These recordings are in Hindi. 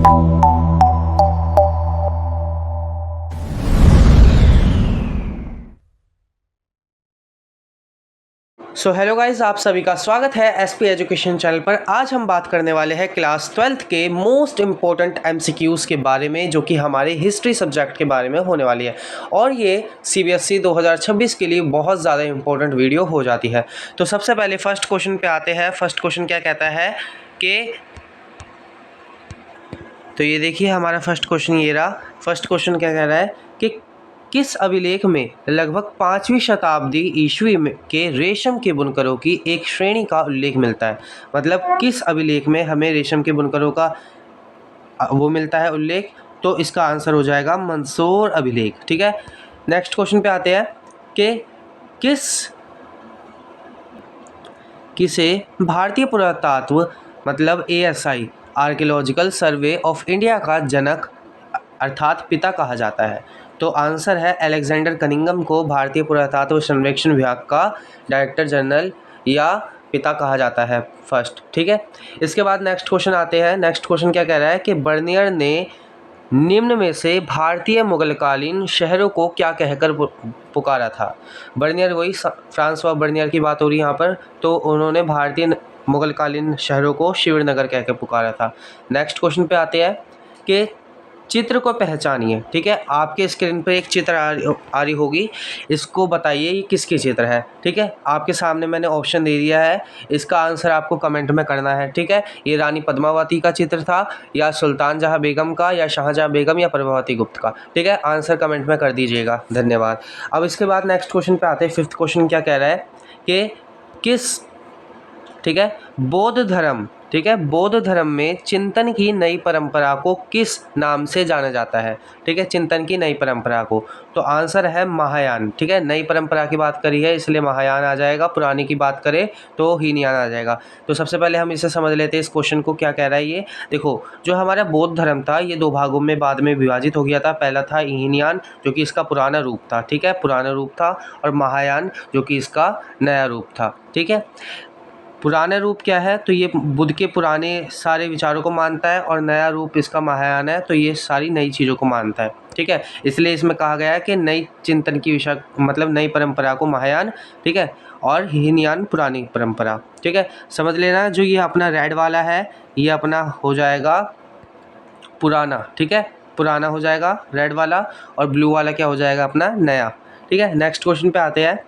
सो हेलो गाइस, आप सभी का स्वागत है एसपी एजुकेशन चैनल पर। आज हम बात करने वाले हैं क्लास 12th के मोस्ट इम्पोर्टेंट एमसीक्यूज़ के बारे में, जो कि हमारे हिस्ट्री सब्जेक्ट के बारे में होने वाली है। और ये सीबीएसई 2026 के लिए बहुत ज़्यादा इम्पोर्टेंट वीडियो हो जाती है। तो सबसे पहले फर्स्ट क्वेश्चन पे आते हैं। फर्स्ट क्वेश्चन क्या कहता है कि, तो ये देखिए हमारा फर्स्ट क्वेश्चन ये रहा। फर्स्ट क्वेश्चन क्या कह रहा है कि किस अभिलेख में लगभग 5वीं शताब्दी ईस्वी में के रेशम के बुनकरों की एक श्रेणी का उल्लेख मिलता है। मतलब किस अभिलेख में हमें रेशम के बुनकरों का वो मिलता है उल्लेख, तो इसका आंसर हो जाएगा मंदसौर अभिलेख। ठीक है, नेक्स्ट क्वेश्चन पे आते हैं कि किसे भारतीय पुरातत्व मतलब ASI archaeological survey of India का जनक अर्थात पिता कहा जाता है। तो आंसर है अलेक्जेंडर कनिंघम को भारतीय पुरातत्व सर्वेक्षण विभाग का डायरेक्टर जनरल या पिता कहा जाता है फर्स्ट। ठीक है, इसके बाद नेक्स्ट क्वेश्चन आते हैं। नेक्स्ट क्वेश्चन क्या कह रहा है कि बर्नियर ने निम्न में से भारतीय मुगलकालीन शहरों को क्या कहकर पुकारा था। बर्नियर, वही फ्रांसवा बर्नियर की बात हो रही है यहाँ पर। तो उन्होंने भारतीय मुगलकालीन शहरों को शिवनगर कहकर पुकारा था। नेक्स्ट क्वेश्चन पे आते हैं कि चित्र को पहचानिए। ठीक है, आपके स्क्रीन पर एक चित्र आ रही होगी, इसको बताइए ये किसकी चित्र है। ठीक है, आपके सामने मैंने ऑप्शन दे दिया है, इसका आंसर आपको कमेंट में करना है। ठीक है, ये रानी पद्मावती का चित्र था या सुल्तान जहां बेगम का या शाहजहां बेगम या प्रभावती गुप्त का। ठीक है, आंसर कमेंट में कर दीजिएगा, धन्यवाद। अब इसके बाद नेक्स्ट क्वेश्चन पे आते हैं। फिफ्थ क्वेश्चन क्या कह रहा है कि किस, ठीक है, बौद्ध धर्म, ठीक है, बौद्ध धर्म में चिंतन की नई परंपरा को किस नाम से जाना जाता है। ठीक है, चिंतन की नई परंपरा को, तो आंसर है महायान। ठीक है, नई परंपरा की बात करी है इसलिए महायान आ जाएगा, पुरानी की बात करें तो हीनयान आ जाएगा। तो सबसे पहले हम इसे समझ लेते हैं, इस क्वेश्चन को क्या कह रहा है ये। देखो, जो हमारा बौद्ध धर्म था ये 2 भागों में बाद में विभाजित हो गया था। पहला था हीनयान, जो कि इसका पुराना रूप था। ठीक है, पुराना रूप था, और महायान जो कि इसका नया रूप था। ठीक है, पुराना रूप क्या है, तो ये बुद्ध के पुराने सारे विचारों को मानता है, और नया रूप इसका महायान है, तो ये सारी नई चीज़ों को मानता है। ठीक है, इसलिए इसमें कहा गया है कि नई चिंतन की विषय मतलब नई परंपरा को महायान, ठीक है, और हीनयान पुरानी परंपरा। ठीक है, समझ लेना, जो ये अपना रेड वाला है ये अपना हो जाएगा पुराना। ठीक है, पुराना हो जाएगा रेड वाला, और ब्लू वाला क्या हो जाएगा अपना नया। ठीक है, नेक्स्ट क्वेश्चन पे आते हैं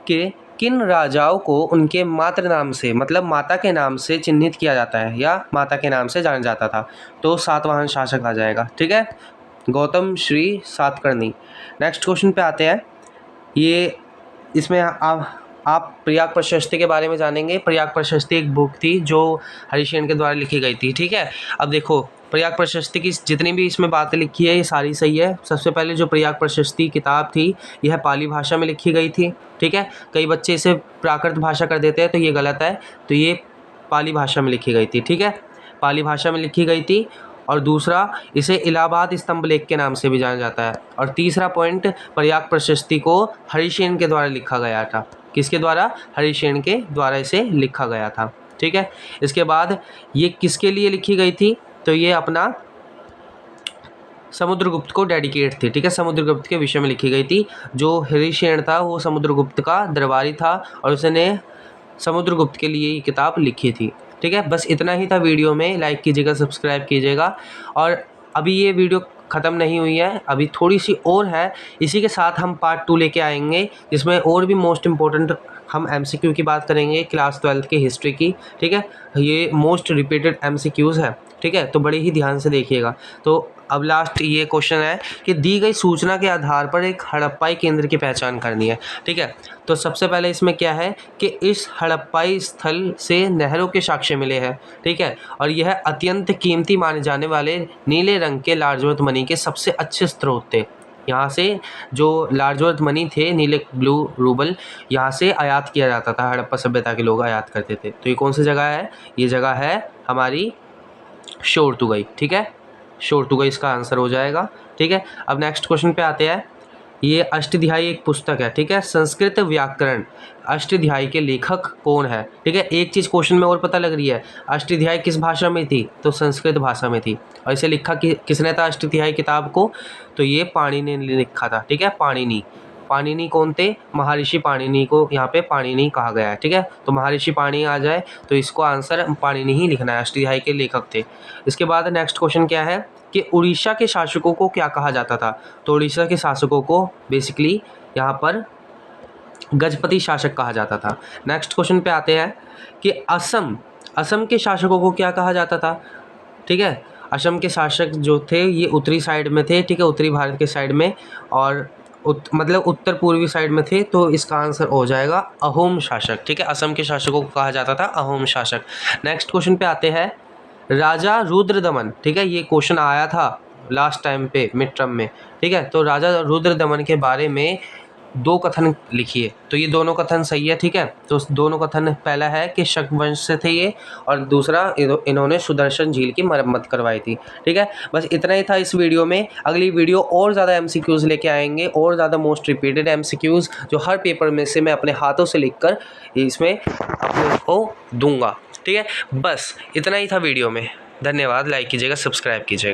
कि किन राजाओं को उनके मातृ नाम से मतलब माता के नाम से चिन्हित किया जाता है या माता के नाम से जाना जाता था। तो सातवाहन शासक आ जाएगा। ठीक है, गौतम श्री सातकर्णी। नेक्स्ट क्वेश्चन पे आते हैं। ये इसमें आप प्रयाग प्रशस्ति के बारे में जानेंगे। प्रयाग प्रशस्ति एक बुक थी जो हरिशेन के द्वारा लिखी गई थी। ठीक है, अब देखो प्रयाग प्रशस्ति की जितनी भी इसमें बातें लिखी है ये सारी सही है। सबसे पहले जो प्रयाग प्रशस्ति किताब थी यह पाली भाषा में लिखी गई थी। ठीक है, कई बच्चे इसे प्राकृत भाषा कर देते हैं तो ये गलत है, तो ये पाली भाषा में लिखी गई थी। ठीक है, पाली भाषा में लिखी गई थी। और दूसरा, इसे इलाहाबाद स्तंभ लेख के नाम से भी जाना जाता है। और तीसरा पॉइंट, प्रयाग प्रशस्ति को हरिशेन के द्वारा लिखा गया था। किसके द्वारा? हरिशेन के द्वारा इसे लिखा गया था। ठीक है, इसके बाद ये किसके लिए लिखी गई थी, तो ये अपना समुद्रगुप्त को डेडिकेट थी। ठीक है, समुद्रगुप्त के विषय में लिखी गई थी। जो हरिशेन था वो समुद्रगुप्त का दरबारी था और उसने समुद्रगुप्त के लिए ये किताब लिखी थी। ठीक है, बस इतना ही था वीडियो में। लाइक कीजिएगा, सब्सक्राइब कीजिएगा। और अभी ये वीडियो ख़त्म नहीं हुई है, अभी थोड़ी सी और है। इसी के साथ हम पार्ट 2 लेके आएंगे जिसमें और भी मोस्ट इम्पोर्टेंट हम MCQ की बात करेंगे, क्लास 12th की हिस्ट्री की। ठीक है, ये मोस्ट रिपीटेड MCQs है। ठीक है, तो बड़े ही ध्यान से देखिएगा। तो अब लास्ट ये क्वेश्चन है कि दी गई सूचना के आधार पर एक हड़प्पाई केंद्र की पहचान करनी है। ठीक है, तो सबसे पहले इसमें क्या है कि इस हड़प्पाई स्थल से नहरों के साक्ष्य मिले हैं। ठीक है, और यह अत्यंत कीमती माने जाने वाले नीले रंग के लार्जवर्थ मनी के सबसे अच्छे स्रोत थे। यहाँ से जो लार्जवर्थ मनी थे, नीले ब्लू रूबल, यहाँ से आयात किया जाता था। हड़प्पा सभ्यता के लोग आयात करते थे। तो ये कौन सी जगह है? ये जगह है हमारी शोरतुगई। ठीक है, शोरतुगई इसका आंसर हो जाएगा। ठीक है, अब नेक्स्ट क्वेश्चन पे आते हैं ये अष्टाध्यायी एक पुस्तक है, ठीक है। संस्कृत व्याकरण अष्टाध्यायी के लेखक कौन है, ठीक है। एक चीज़ क्वेश्चन में और पता लग रही है, अष्टाध्यायी किस भाषा में थी, तो संस्कृत भाषा में थी। और इसे लिखा किसने था अष्टाध्यायी किताब को, तो ये पाणिनि ने लिखा था, ठीक है। पाणिनि कौन थे, महर्षि पाणिनि को यहाँ पे पाणिनि कहा गया है, ठीक है। तो महर्षि पाणिनि आ जाए तो इसको आंसर पाणिनि ही लिखना है, अष्टाध्यायी के लेखक थे। इसके बाद नेक्स्ट क्वेश्चन क्या है कि उड़ीसा के शासकों को क्या कहा जाता था, तो उड़ीसा के शासकों को बेसिकली यहाँ पर गजपति शासक कहा जाता था। नेक्स्ट क्वेश्चन पे आते हैं कि असम के शासकों को क्या कहा जाता था, ठीक है। असम के शासक जो थे ये उत्तरी साइड में थे, ठीक है, उत्तरी भारत के साइड में, और मतलब उत्तर पूर्वी साइड में थे, तो इसका आंसर हो जाएगा अहोम शासक, ठीक है। असम के शासकों को कहा जाता था अहोम शासक। नेक्स्ट क्वेश्चन पे आते हैं, राजा रुद्रदमन, ठीक है, ये क्वेश्चन आया था लास्ट टाइम पे मिड टर्म में, ठीक है। तो राजा रुद्रदमन के बारे में दो कथन लिखिए, तो ये दोनों कथन सही है, ठीक है। तो दोनों कथन, पहला है कि शक वंश से थे ये, और दूसरा इन्होंने सुदर्शन झील की मरम्मत करवाई थी, ठीक है। बस इतना ही था इस वीडियो में। अगली वीडियो और ज़्यादा MCQs लेके आएंगे, और ज़्यादा मोस्ट रिपीटेड MCQs जो हर पेपर में से मैं अपने हाथों से लिख कर इसमें अपने को दूंगा, ठीक है। बस इतना ही था वीडियो में। धन्यवाद, लाइक कीजिएगा, सब्सक्राइब कीजिएगा।